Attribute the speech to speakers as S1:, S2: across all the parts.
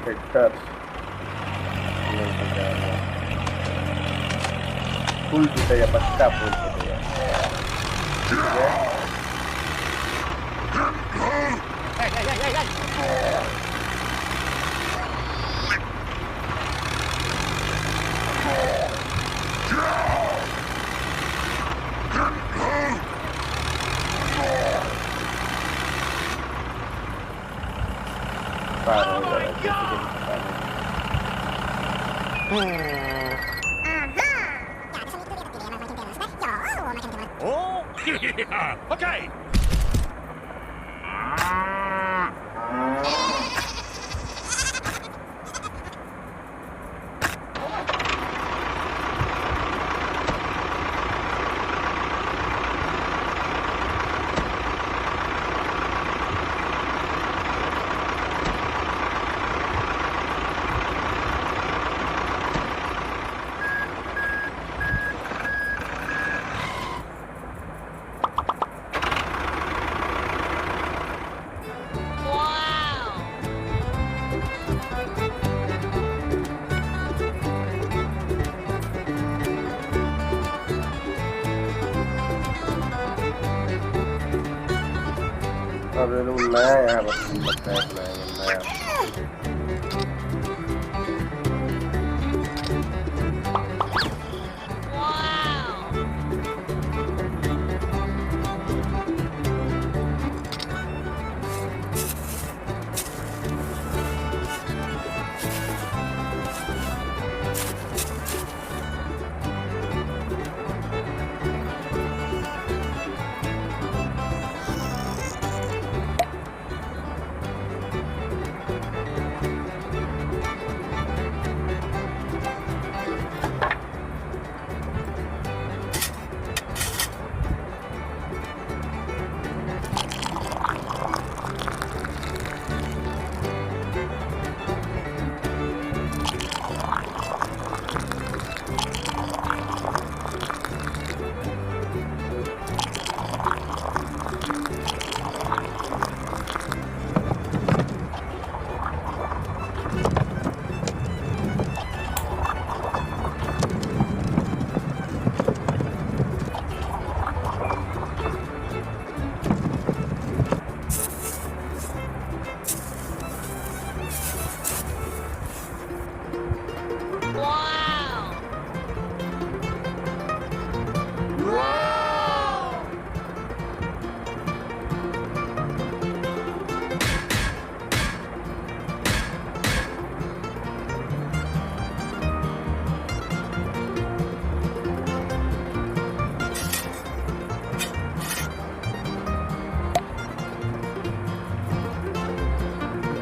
S1: Sector full छुटेगा, पक्का full छुटेगा। ठीक है, पार हो जाएगा किसी दिन पता नहीं।
S2: Oh, okay.
S1: अब ये लोग नया यहाँ पर लगता है, नया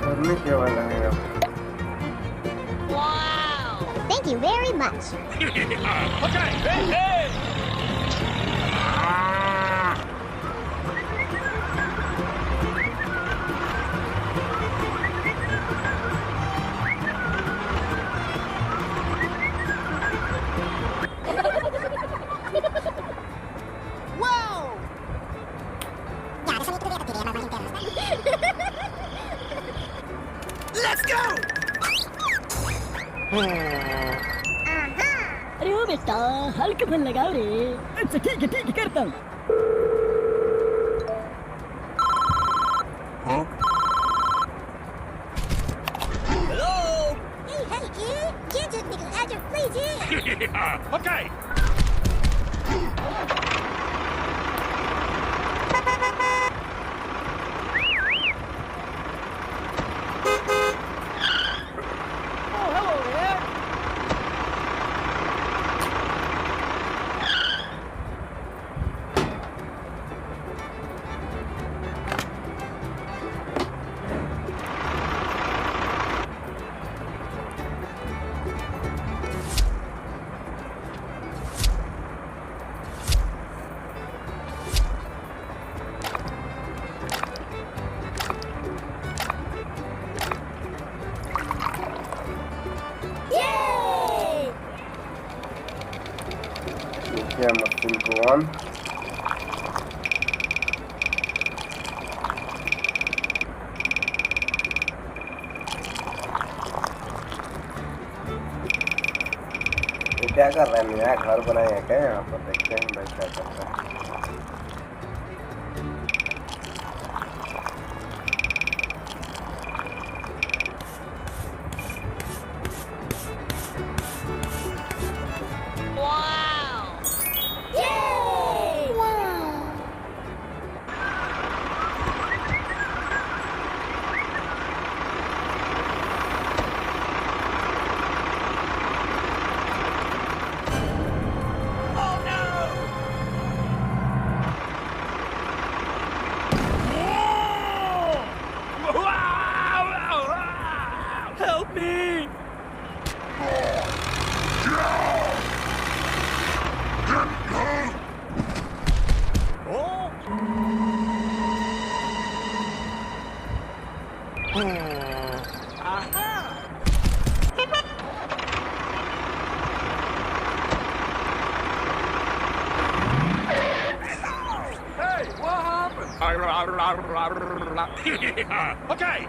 S1: करने के वाला है अब।
S3: Thank you very much.
S2: Okay, hey.
S4: Let's go!
S5: अरे ओ बेटा हल्के फल लगाओ रे। अच्छा ठीक है करता हूँ।
S2: Hello.
S3: Hey, kid. Kids just need to add your please in.
S2: Okay.
S1: Yeah, machine go on. क्या कर रहे हैं नया घर बनाए हैं क्या यहाँ पर देखते हैं भाई क्या करता है
S3: Yay! Wow!
S4: Help me!
S2: Hey, what happened? Okay.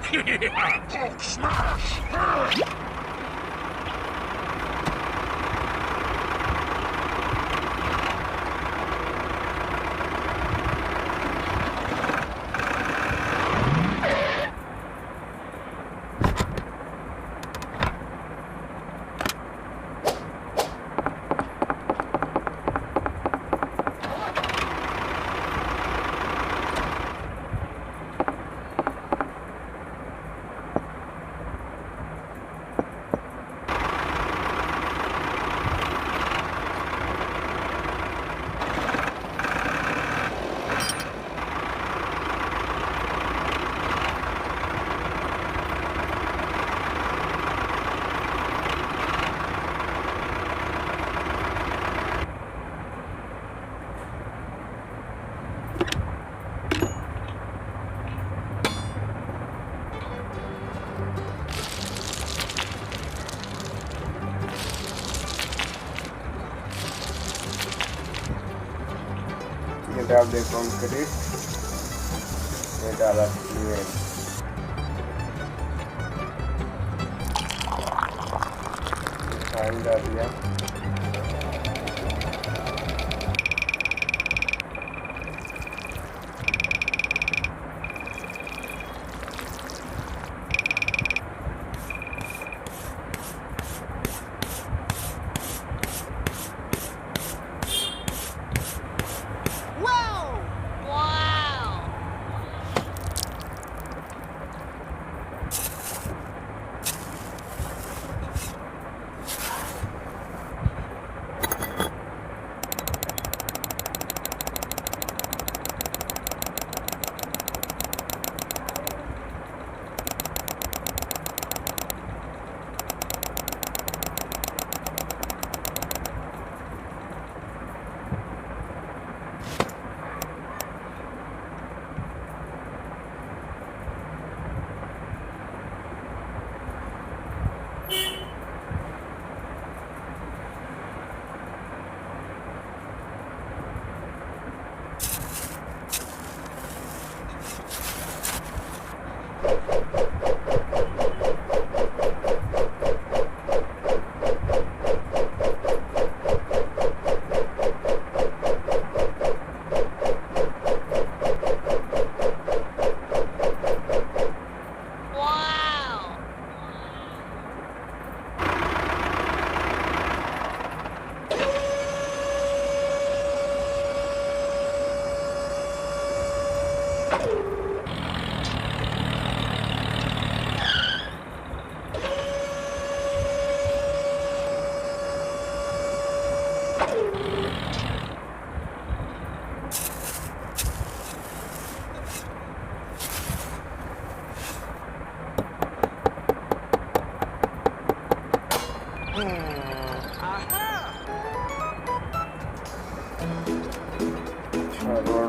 S2: Hulk smash!
S1: ये डाल दे कंक्रीट ये डाला सीमेंट फाइन डाल दिया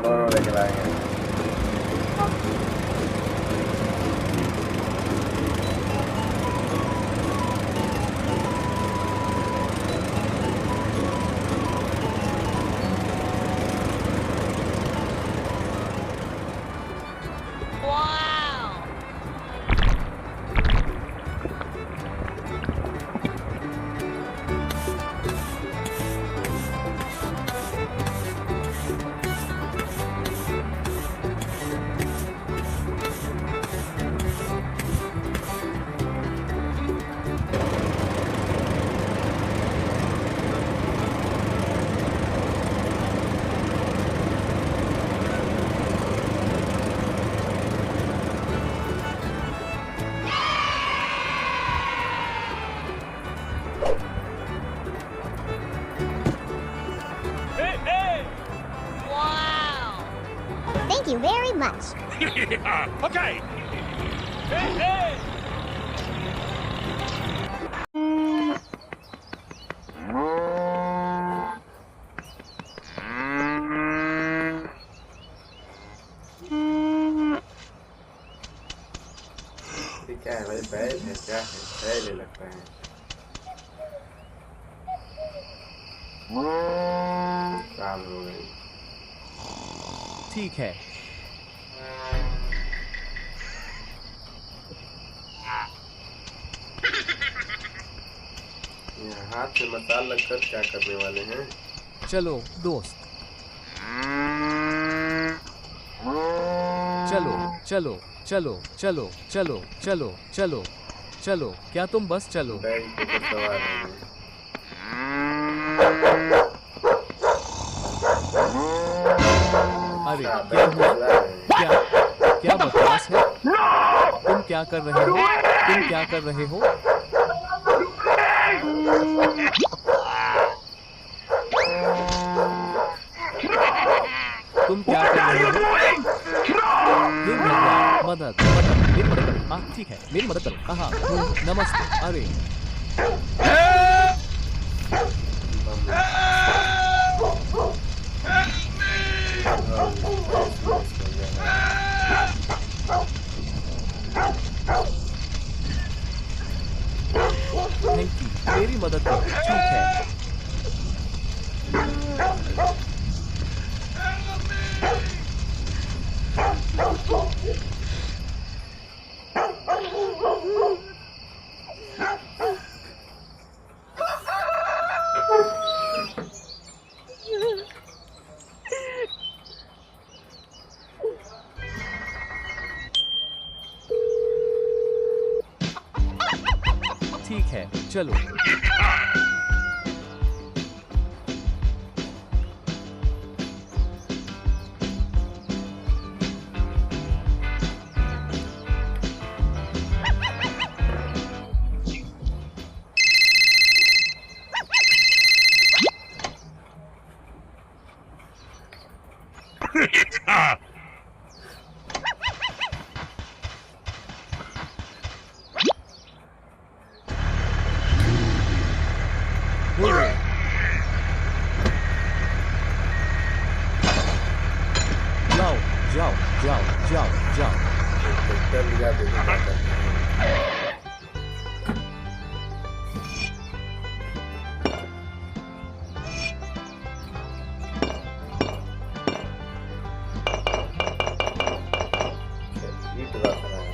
S1: रोड लेके लाएंगे
S2: chance. Okay. Hey, hey.
S1: क्या है भाई, बैल है क्या है? बैल ही लगता है। काम हो गई।
S6: ठीक है।
S1: हाथ में मसाला लगकर क्या करने वाले हैं?
S6: चलो दोस्त, चलो चलो चलो चलो चलो चलो चलो चलो, क्या तुम बस चलो?
S1: बैल के ऊपर सवार हैं।
S6: अरे क्या हुआ? क्या क्या बकवास है? तुम क्या कर रहे हो? तुम क्या कर रहे हो? तुम क्या कर रहे हो? हे भगवान, मदद मदद, मेरी मदद करो। हाँ ठीक है, मेरी मदद करो। कहाँ? नमस्ते। अरे थैंक यू, मेरी मदद करो। ठीक है। ठीक है, चलो। जाओ जाओ जाओ जाओ जाओ।
S1: ट्रैक्टर लिया देखो क्या करते हैं। ईंट रख रहा है।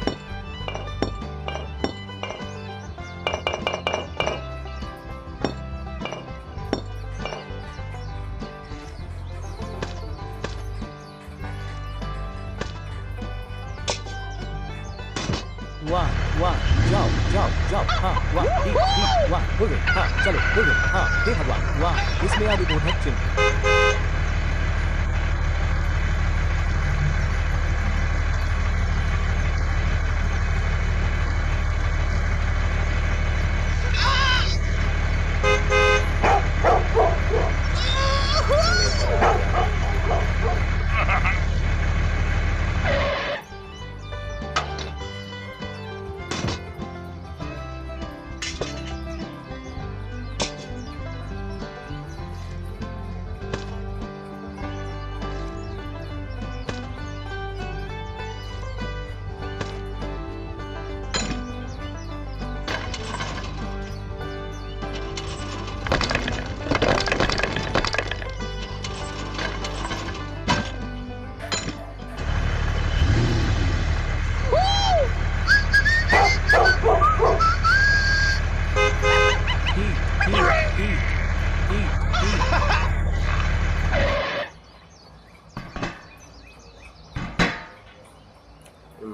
S6: वाह वाह, जाओ जाओ जाओ। हाँ वाह, दी वाह, हो गए। हाँ चलो, हो गए। हाँ हे भगवान, वाह, इसमें अभी बोधक चिन्ह।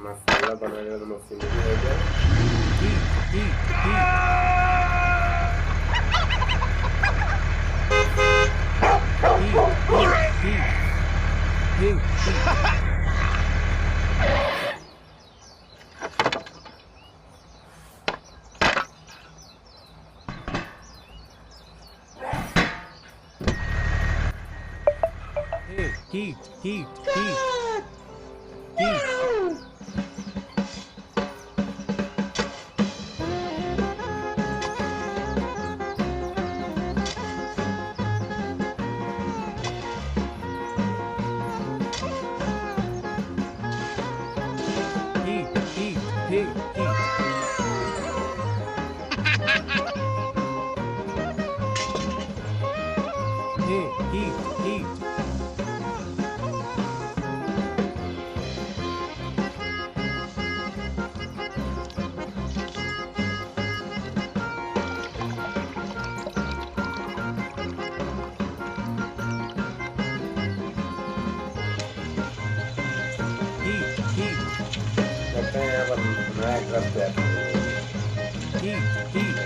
S1: मसाला बनाने वाला मशीन भी हो गया।
S6: Heat.
S1: trust that.
S6: Heat heat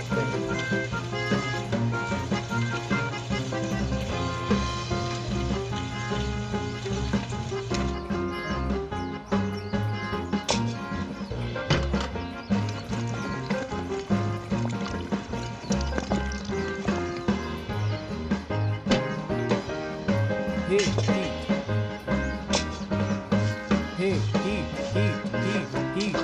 S6: heat heat heat heat heat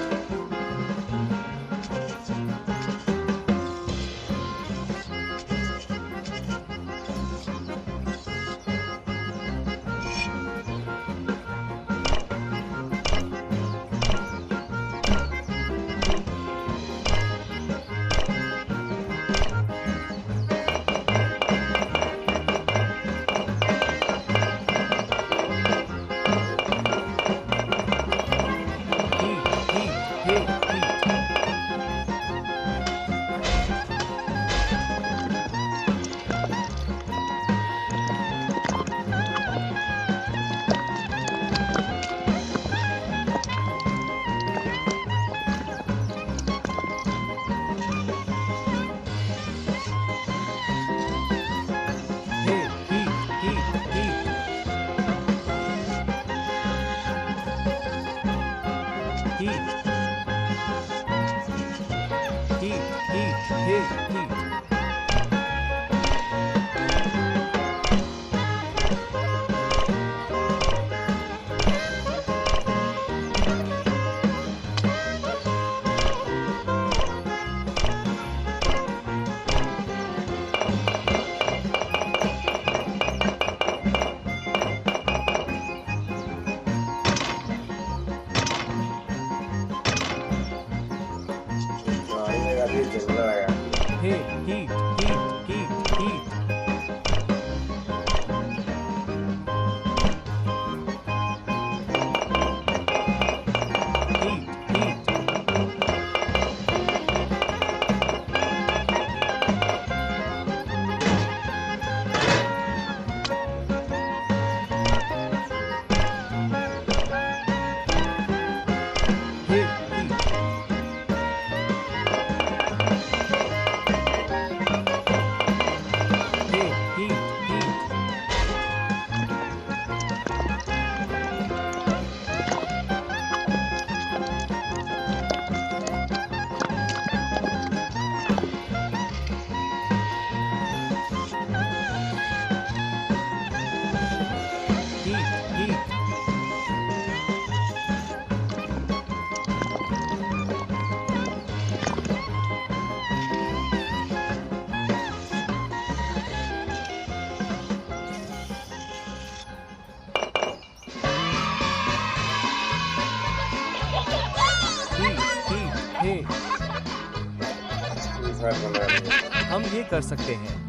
S6: हम ये कर सकते हैं।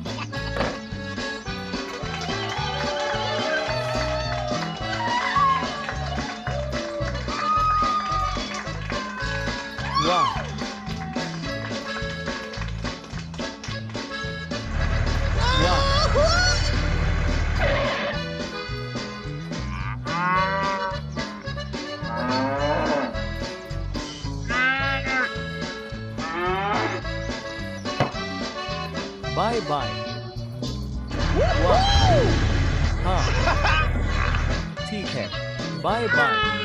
S6: वाह, बाय बाय। वाह, हाँ ठीक है, बाय बाय।